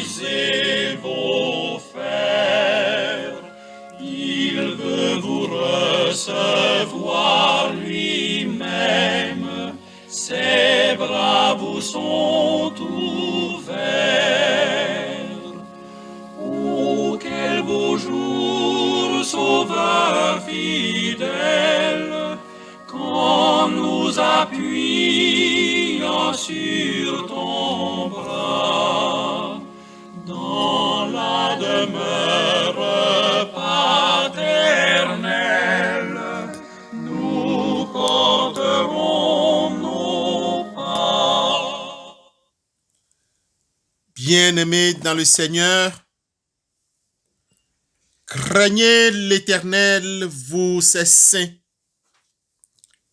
brisez vos fers. Il veut vous recevoir lui-même. Ses bras vous sont ouverts. Oh, quel beau jour, Sauveur fidèle, quand nous appuyons sur ton bras, dans la demeure paternelle, nous porterons nos pas. Bien-aimés dans le Seigneur, craignez l'Éternel, vous ses saints,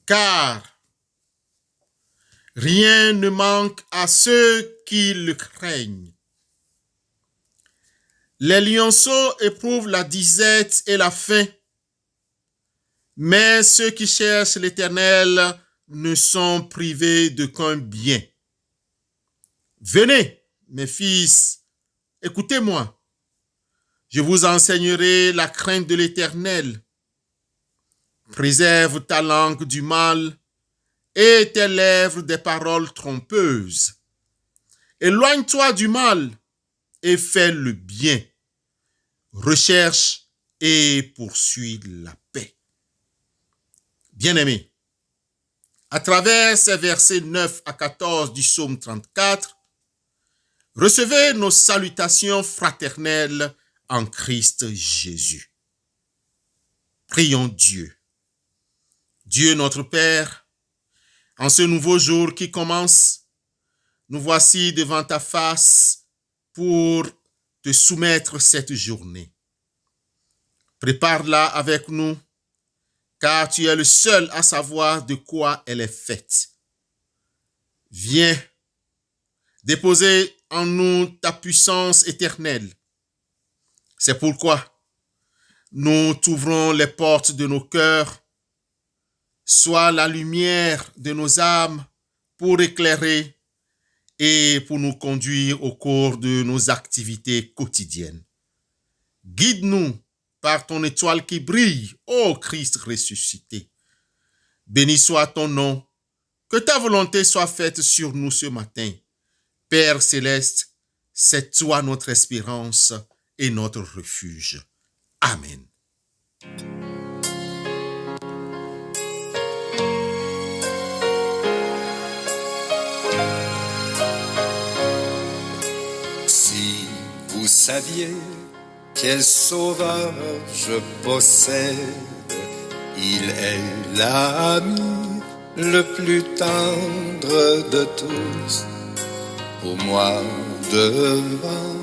car rien ne manque à ceux qui le craignent. Les lionceaux éprouvent la disette et la faim, mais ceux qui cherchent l'Éternel ne sont privés d'aucun bien. Venez, mes fils, écoutez-moi. Je vous enseignerai la crainte de l'Éternel. Préserve ta langue du mal et tes lèvres des paroles trompeuses. Éloigne-toi du mal et fais le bien. Recherche et poursuis la paix. Bien-aimés, à travers ces versets 9 à 14 du psaume 34, recevez nos salutations fraternelles en Christ Jésus. Prions Dieu. Dieu notre Père, en ce nouveau jour qui commence, nous voici devant ta face pour te soumettre cette journée. Prépare-la avec nous, car tu es le seul à savoir de quoi elle est faite. Viens déposer en nous ta puissance éternelle. C'est pourquoi nous t'ouvrons les portes de nos cœurs. Sois la lumière de nos âmes pour éclairer et pour nous conduire au cours de nos activités quotidiennes. Guide-nous par ton étoile qui brille, ô Christ ressuscité. Béni soit ton nom, que ta volonté soit faite sur nous ce matin. Père céleste, c'est toi notre espérance et notre refuge. Amen. Si vous saviez quel sauveur je possède, il est l'ami le plus tendre de tous. Pour moi, devant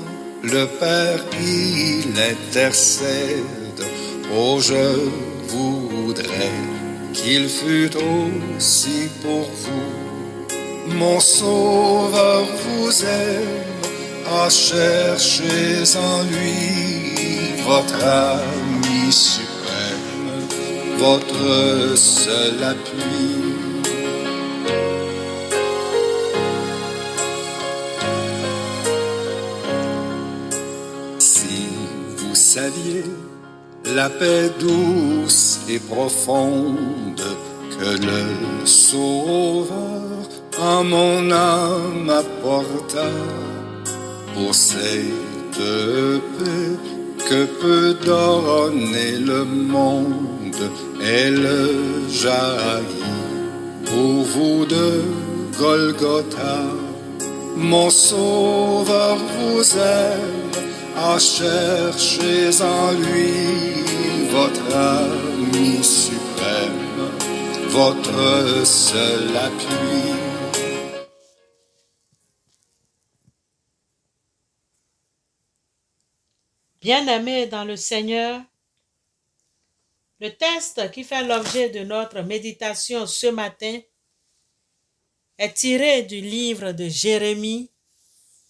le Père, il intercède. Oh, je voudrais qu'il fût aussi pour vous. Mon Sauveur vous aime, à chercher en lui votre ami suprême, votre seul appui. Si vous saviez la paix douce et profonde que le Sauveur en mon âme apporta, pour cette paix que peut donner le monde, elle jaillit pour vous de Golgotha. Mon Sauveur vous aime, à chercher en lui votre ami suprême, votre seul appui. Bien-aimés dans le Seigneur, le texte qui fait l'objet de notre méditation ce matin est tiré du livre de Jérémie,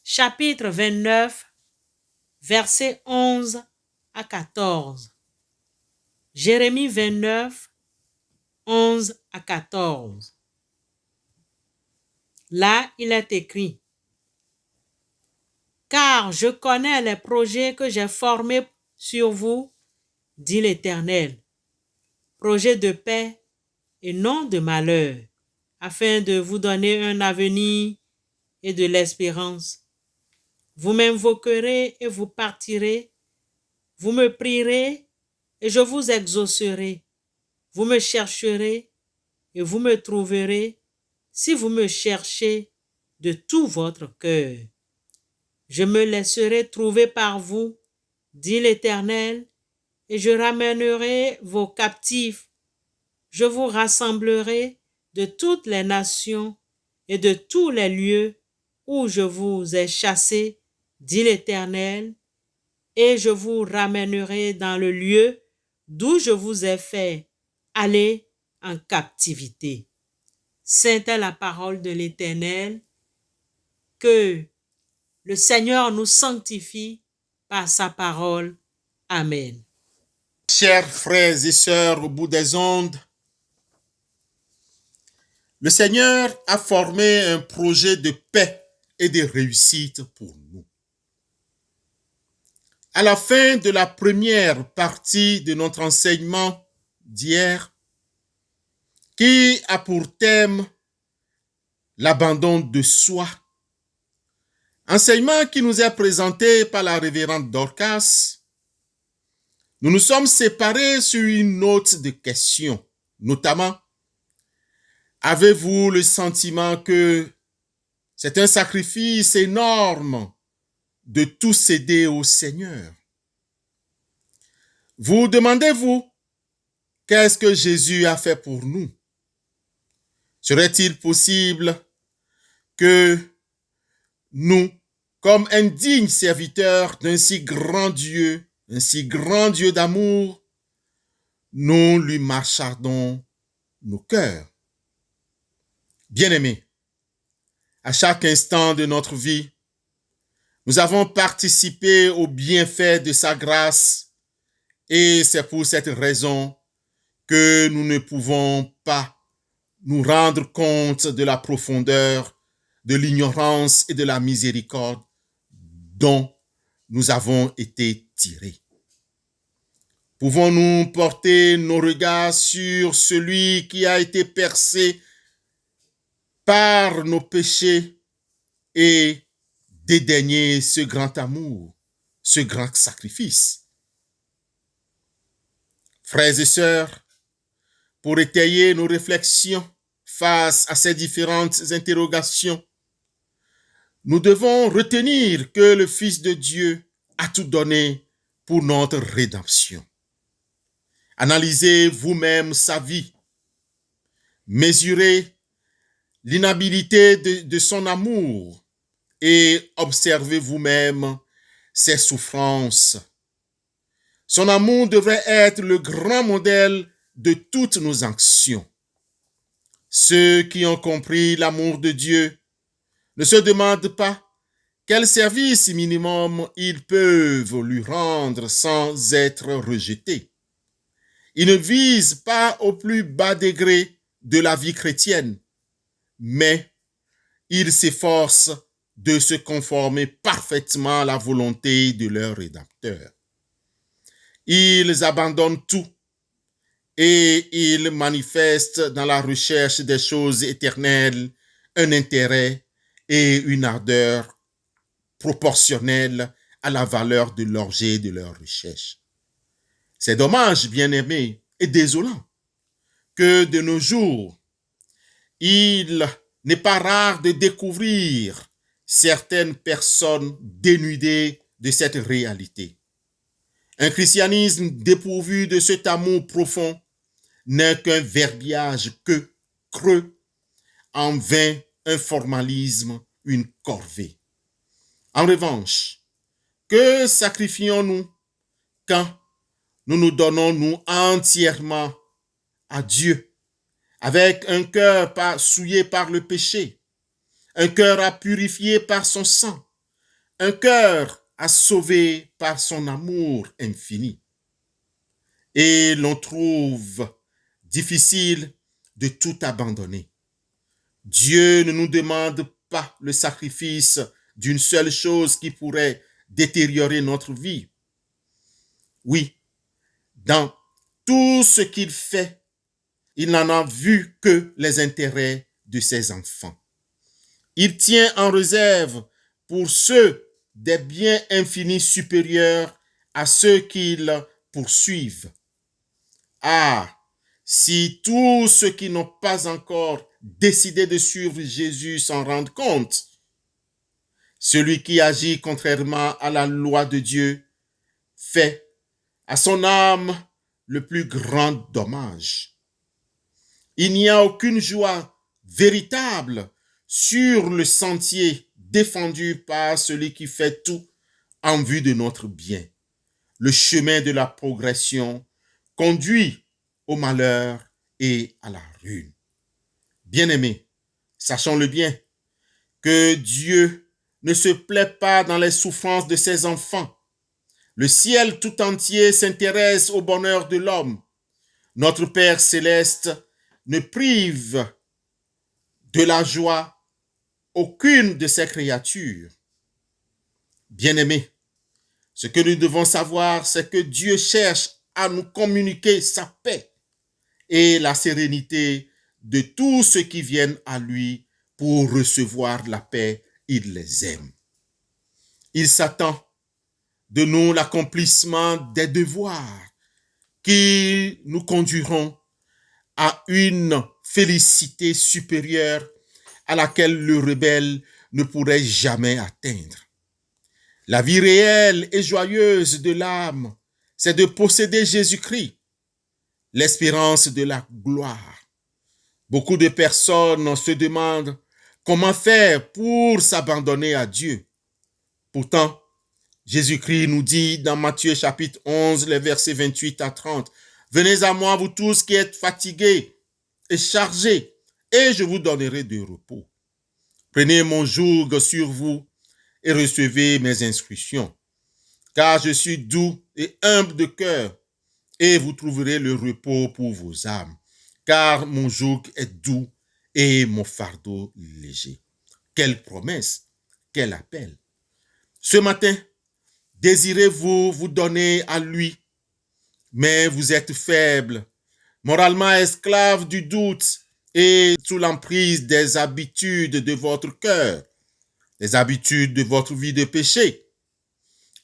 chapitre 29, versets 11 à 14. Jérémie 29, 11 à 14. Là, il est écrit: « Car car je connais les projets que j'ai formés sur vous, dit l'Éternel, projets de paix et non de malheur, afin de vous donner un avenir et de l'espérance. Vous m'invoquerez et vous partirez, vous me prierez et je vous exaucerai. Vous me chercherez et vous me trouverez si vous me cherchez de tout votre cœur. Je me laisserai trouver par vous, dit l'Éternel, et je ramènerai vos captifs. Je vous rassemblerai de toutes les nations et de tous les lieux où je vous ai chassés, dit l'Éternel, et je vous ramènerai dans le lieu d'où je vous ai fait aller en captivité. Sainte est la parole de l'Éternel. Que le Seigneur nous sanctifie par sa parole. Amen. Chers frères et sœurs au bout des ondes, le Seigneur a formé un projet de paix et de réussite pour nous. À la fin de la première partie de notre enseignement d'hier, qui a pour thème l'abandon de soi, enseignement qui nous est présenté par la révérende Dorcas, nous nous sommes séparés sur une note de questions, notamment, avez-vous le sentiment que c'est un sacrifice énorme de tout céder au Seigneur? Vous demandez-vous, qu'est-ce que Jésus a fait pour nous? Serait-il possible que nous, comme indignes serviteurs d'un si grand Dieu d'amour, nous lui marchardons nos cœurs? Bien-aimés, à chaque instant de notre vie, nous avons participé au bienfait de sa grâce et c'est pour cette raison que nous ne pouvons pas nous rendre compte de la profondeur, de l'ignorance et de la miséricorde dont nous avons été tirés. Pouvons-nous porter nos regards sur celui qui a été percé par nos péchés et dédaigner ce grand amour, ce grand sacrifice? Frères et sœurs, pour étayer nos réflexions face à ces différentes interrogations, nous devons retenir que le Fils de Dieu a tout donné pour notre rédemption. Analysez vous-même sa vie, mesurez l'inhabilité de son amour et observez vous-même ses souffrances. Son amour devrait être le grand modèle de toutes nos actions. Ceux qui ont compris l'amour de Dieu ne se demandent pas quel service minimum ils peuvent lui rendre sans être rejetés. Ils ne visent pas au plus bas degré de la vie chrétienne, mais ils s'efforcent de se conformer parfaitement à la volonté de leur Rédempteur. Ils abandonnent tout et ils manifestent dans la recherche des choses éternelles un intérêt et une ardeur proportionnelle à la valeur de l'objet de leur recherche. C'est dommage, bien-aimés, et désolant que de nos jours, il n'est pas rare de découvrir certaines personnes dénudées de cette réalité. Un christianisme dépourvu de cet amour profond n'est qu'un verbiage creux, en vain un formalisme, une corvée. En revanche, que sacrifions-nous quand nous nous donnons nous entièrement à Dieu, avec un cœur souillé par le péché, un cœur à purifier par son sang, un cœur à sauver par son amour infini. Et l'on trouve difficile de tout abandonner. Dieu ne nous demande pas le sacrifice d'une seule chose qui pourrait détériorer notre vie. Oui, dans tout ce qu'il fait, il n'en a vu que les intérêts de ses enfants. Il tient en réserve pour ceux des biens infinis supérieurs à ceux qu'il poursuivent. Ah, si tous ceux qui n'ont pas encore décidé de suivre Jésus s'en rendent compte, celui qui agit contrairement à la loi de Dieu fait à son âme le plus grand dommage. Il n'y a aucune joie véritable sur le sentier défendu par celui qui fait tout en vue de notre bien. Le chemin de la progression conduit au malheur et à la ruine. Bien-aimés, sachons-le bien, que Dieu ne se plaît pas dans les souffrances de ses enfants. Le ciel tout entier s'intéresse au bonheur de l'homme. Notre Père céleste ne prive de la joie aucune de ses créatures. Bien-aimés, ce que nous devons savoir, c'est que Dieu cherche à nous communiquer sa paix et la sérénité de tous ceux qui viennent à lui pour recevoir la paix. Il les aime. Il s'attend de nous l'accomplissement des devoirs qui nous conduiront à une félicité supérieure à laquelle le rebelle ne pourrait jamais atteindre. La vie réelle et joyeuse de l'âme, c'est de posséder Jésus-Christ, l'espérance de la gloire. Beaucoup de personnes se demandent comment faire pour s'abandonner à Dieu. Pourtant, Jésus-Christ nous dit dans Matthieu chapitre 11, les versets 28 à 30, « Venez à moi, vous tous qui êtes fatigués et chargés, et je vous donnerai du repos. Prenez mon joug sur vous et recevez mes instructions, car je suis doux et humble de cœur, et vous trouverez le repos pour vos âmes, car mon joug est doux et mon fardeau léger. » Quelle promesse, quel appel. Ce matin, désirez-vous vous donner à lui, mais vous êtes faible, moralement esclave du doute et sous l'emprise des habitudes de votre cœur, des habitudes de votre vie de péché.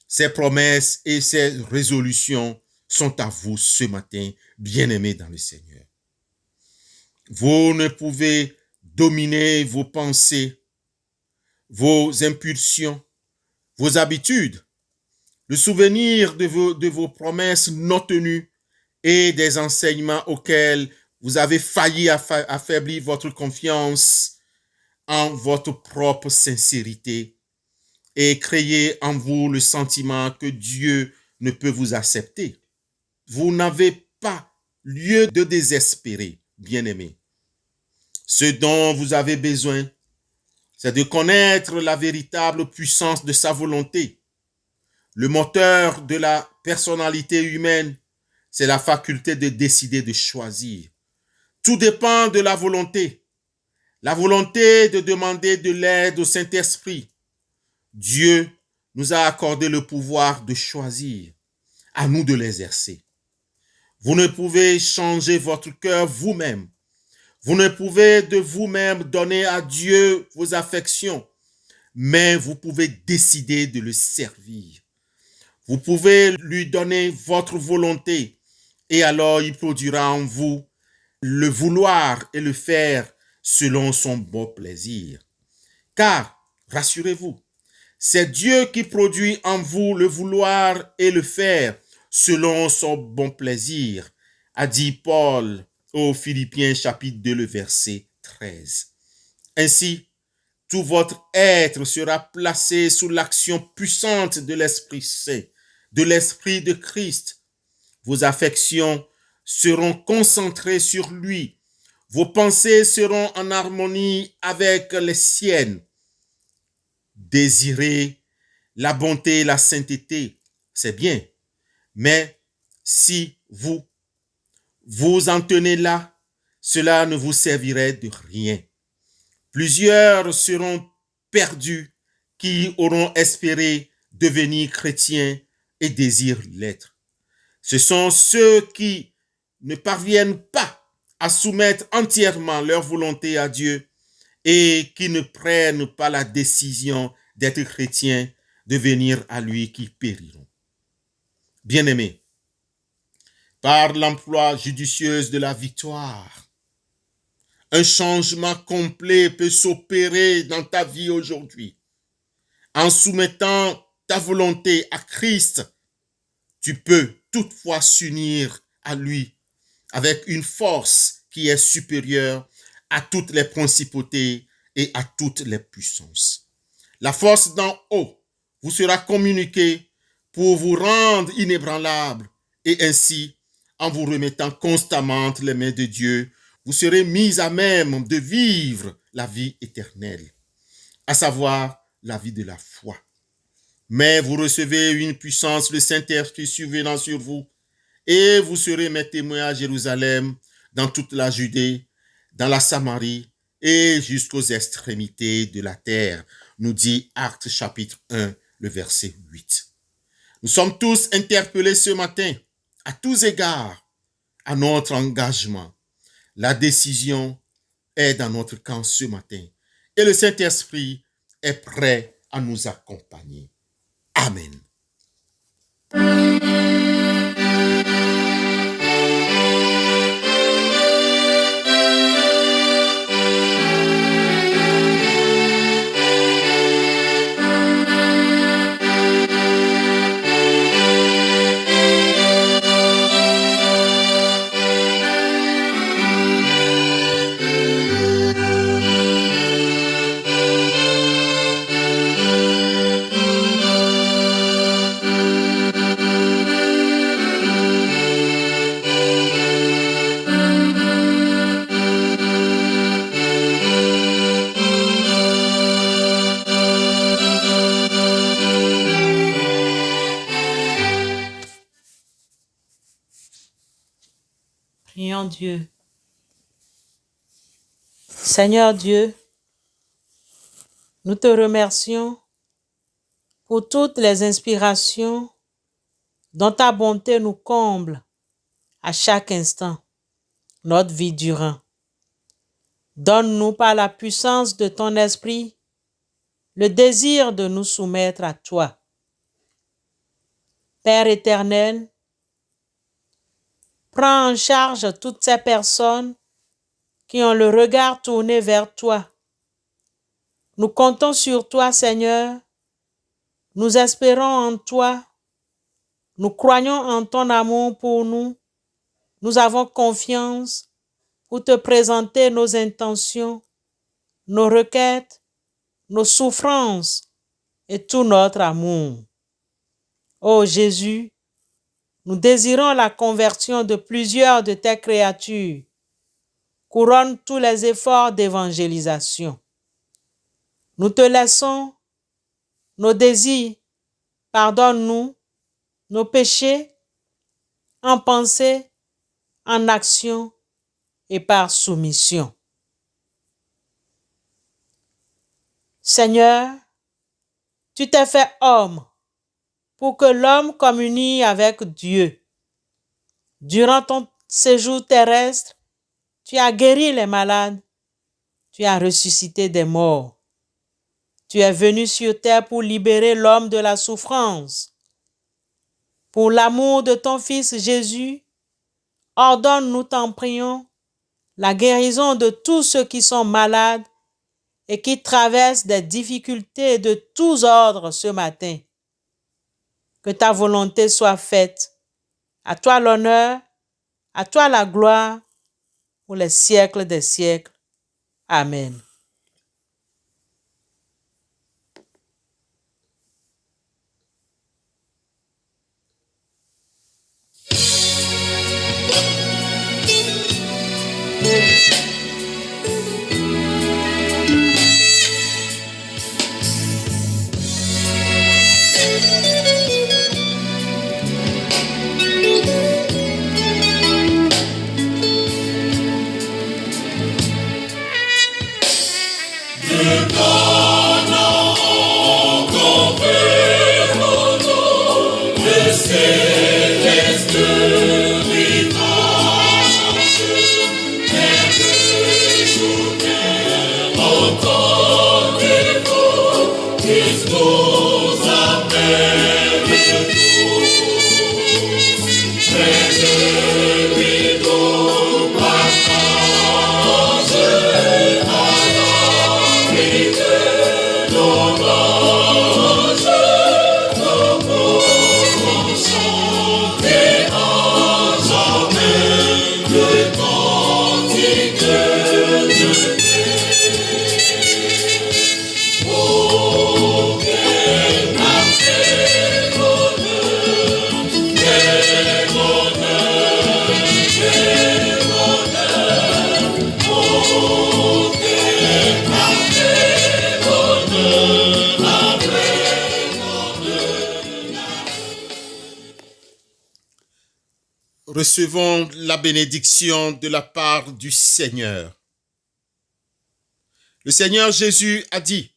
Ces promesses et ces résolutions sont à vous ce matin, bien-aimés dans le Seigneur. Vous ne pouvez dominer vos pensées, vos impulsions, vos habitudes, le souvenir de vos promesses non tenues et des enseignements auxquels vous avez failli affaiblir votre confiance en votre propre sincérité et créer en vous le sentiment que Dieu ne peut vous accepter. Vous n'avez pas lieu de désespérer, bien-aimés. Ce dont vous avez besoin, c'est de connaître la véritable puissance de sa volonté. Le moteur de la personnalité humaine, c'est la faculté de décider de choisir. Tout dépend de la volonté. La volonté de demander de l'aide au Saint-Esprit. Dieu nous a accordé le pouvoir de choisir. À nous de l'exercer. Vous ne pouvez changer votre cœur vous-même. Vous ne pouvez de vous-même donner à Dieu vos affections, mais vous pouvez décider de le servir. Vous pouvez lui donner votre volonté et alors il produira en vous le vouloir et le faire selon son bon plaisir. Car, rassurez-vous, c'est Dieu qui produit en vous le vouloir et le faire selon son bon plaisir, a dit Paul aux Philippiens chapitre 2, le verset 13. Ainsi, tout votre être sera placé sous l'action puissante de l'Esprit Saint, de l'Esprit de Christ. Vos affections seront concentrées sur lui. Vos pensées seront en harmonie avec les siennes. Désirez la bonté et la sainteté, c'est bien. Mais si vous en tenez là, cela ne vous servirait de rien. Plusieurs seront perdus qui auront espéré devenir chrétiens et désirent l'être. Ce sont ceux qui ne parviennent pas à soumettre entièrement leur volonté à Dieu et qui ne prennent pas la décision d'être chrétiens, de venir à lui, qui périront. Bien-aimés, par l'emploi judicieux de la victoire, un changement complet peut s'opérer dans ta vie aujourd'hui. En soumettant ta volonté à Christ, tu peux toutefois s'unir à lui avec une force qui est supérieure à toutes les principautés et à toutes les puissances. La force d'en haut vous sera communiquée pour vous rendre inébranlable et ainsi, en vous remettant constamment entre les mains de Dieu, vous serez mis à même de vivre la vie éternelle, à savoir la vie de la foi. Mais vous recevez une puissance, le Saint-Esprit survenant sur vous, et vous serez mes témoins à Jérusalem, dans toute la Judée, dans la Samarie et jusqu'aux extrémités de la terre, nous dit Actes chapitre 1, le verset 8. Nous sommes tous interpellés ce matin, à tous égards, à notre engagement. La décision est dans notre camp ce matin et le Saint-Esprit est prêt à nous accompagner. Amen. Prions Dieu. Seigneur Dieu, nous te remercions pour toutes les inspirations dont ta bonté nous comble à chaque instant, notre vie durant. Donne-nous par la puissance de ton esprit le désir de nous soumettre à toi. Père éternel, prends en charge toutes ces personnes qui ont le regard tourné vers toi. Nous comptons sur toi, Seigneur. Nous espérons en toi. Nous croyons en ton amour pour nous. Nous avons confiance pour te présenter nos intentions, nos requêtes, nos souffrances et tout notre amour. Ô Jésus, nous désirons la conversion de plusieurs de tes créatures. Couronne tous les efforts d'évangélisation. Nous te laissons nos désirs. Pardonne-nous nos péchés en pensée, en action et par soumission. Seigneur, tu t'es fait homme pour que l'homme communie avec Dieu. Durant ton séjour terrestre, tu as guéri les malades, tu as ressuscité des morts. Tu es venu sur terre pour libérer l'homme de la souffrance. Pour l'amour de ton Fils Jésus, ordonne, nous t'en prions, la guérison de tous ceux qui sont malades et qui traversent des difficultés de tous ordres ce matin. Que ta volonté soit faite. À toi l'honneur, à toi la gloire, pour les siècles des siècles. Amen. Recevons la bénédiction de la part du Seigneur. Le Seigneur Jésus a dit,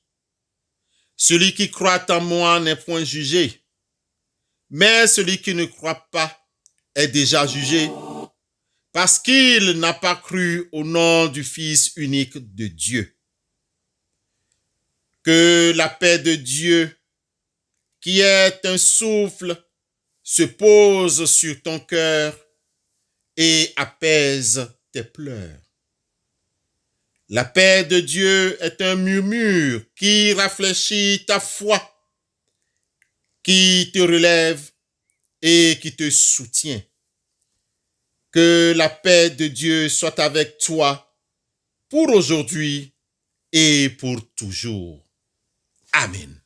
« Celui qui croit en moi n'est point jugé, mais celui qui ne croit pas est déjà jugé, parce qu'il n'a pas cru au nom du Fils unique de Dieu. » Que la paix de Dieu, qui est un souffle, se pose sur ton cœur et apaise tes pleurs. La paix de Dieu est un murmure qui rafraîchit ta foi, qui te relève et qui te soutient. Que la paix de Dieu soit avec toi pour aujourd'hui et pour toujours. Amen.